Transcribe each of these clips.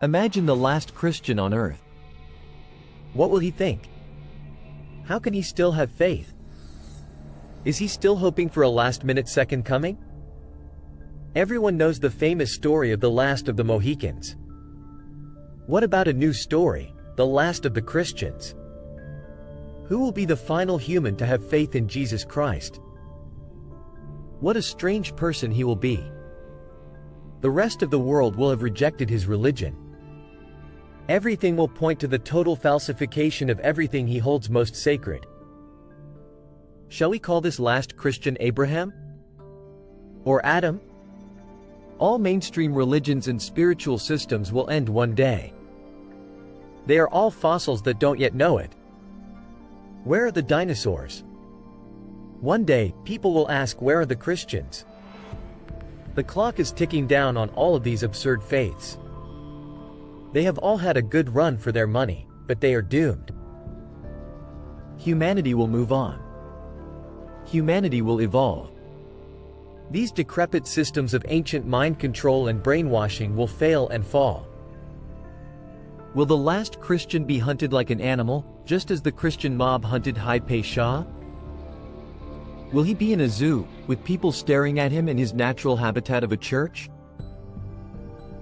Imagine the last Christian on earth. What will he think? How can he still have faith? Is he still hoping for a last-minute second coming? Everyone knows the famous story of the last of the Mohicans. What about a new story, the last of the Christians? Who will be the final human to have faith in Jesus Christ? What a strange person he will be. The rest of the world will have rejected his religion. Everything will point to the total falsification of everything he holds most sacred. Shall we call this last Christian Abraham? Or Adam? All mainstream religions and spiritual systems will end one day. They are all fossils that don't yet know it. Where are the dinosaurs? One day, people will ask, where are the Christians? The clock is ticking down on all of these absurd faiths. They have all had a good run for their money, but they are doomed. Humanity will move on. Humanity will evolve. These decrepit systems of ancient mind control and brainwashing will fail and fall. Will the last Christian be hunted like an animal, just as the Christian mob hunted Hai-Pei Shah? Will he be in a zoo, with people staring at him in his natural habitat of a church?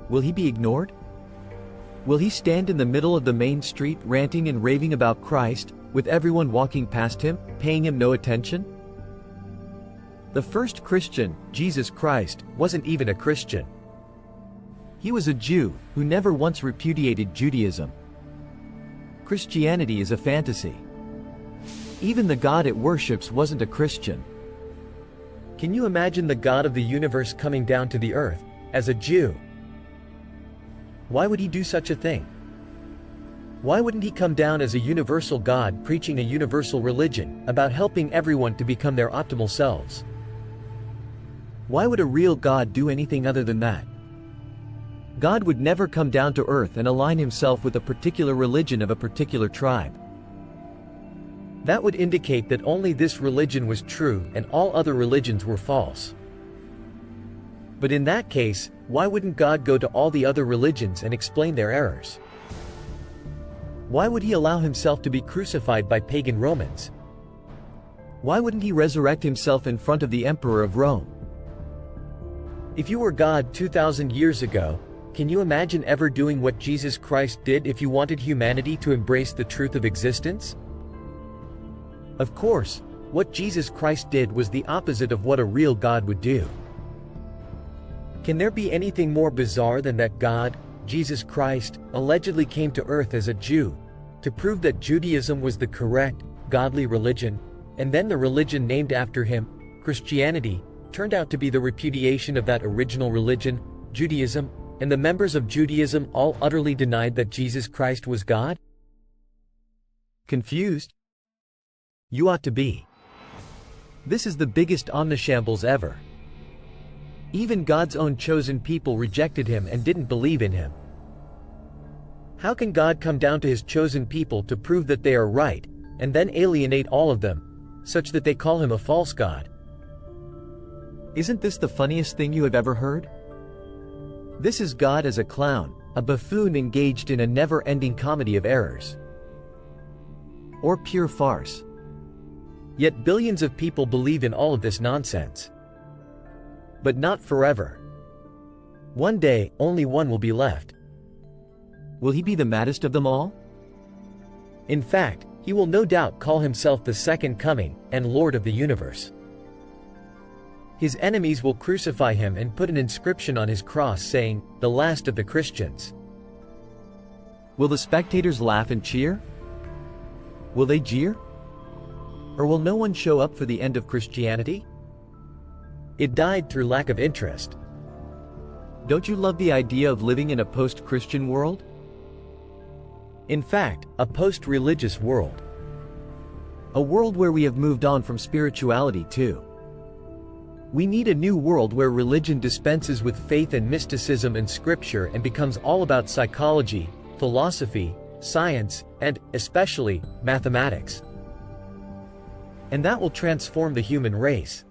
Will he be ignored? Will he stand in the middle of the main street ranting and raving about Christ, with everyone walking past him, paying him no attention? The first Christian, Jesus Christ, wasn't even a Christian. He was a Jew, who never once repudiated Judaism. Christianity is a fantasy. Even the God it worships wasn't a Christian. Can you imagine the God of the universe coming down to the earth, as a Jew? Why would he do such a thing? Why wouldn't he come down as a universal God preaching a universal religion, about helping everyone to become their optimal selves? Why would a real God do anything other than that? God would never come down to earth and align himself with a particular religion of a particular tribe. That would indicate that only this religion was true and all other religions were false. But in that case, why wouldn't God go to all the other religions and explain their errors? Why would he allow himself to be crucified by pagan Romans? Why wouldn't he resurrect himself in front of the Emperor of Rome? If you were God 2,000 years ago, can you imagine ever doing what Jesus Christ did if you wanted humanity to embrace the truth of existence? Of course, what Jesus Christ did was the opposite of what a real God would do. Can there be anything more bizarre than that God, Jesus Christ, allegedly came to earth as a Jew, to prove that Judaism was the correct, godly religion, and then the religion named after him, Christianity, turned out to be the repudiation of that original religion, Judaism, and the members of Judaism all utterly denied that Jesus Christ was God? Confused? You ought to be. This is the biggest omnishambles ever. Even God's own chosen people rejected him and didn't believe in him. How can God come down to his chosen people to prove that they are right, and then alienate all of them, such that they call him a false God? Isn't this the funniest thing you have ever heard? This is God as a clown, a buffoon engaged in a never-ending comedy of errors. Or pure farce. Yet billions of people believe in all of this nonsense. But not forever. One day, only one will be left. Will he be the maddest of them all? In fact, he will no doubt call himself the second coming, and Lord of the universe. His enemies will crucify him and put an inscription on his cross saying, "The last of the Christians." Will the spectators laugh and cheer? Will they jeer? Or will no one show up for the end of Christianity? It died through lack of interest. Don't you love the idea of living in a post-Christian world? In fact, a post-religious world. A world where we have moved on from spirituality too. We need a new world where religion dispenses with faith and mysticism and scripture and becomes all about psychology, philosophy, science, and, especially, mathematics. And that will transform the human race.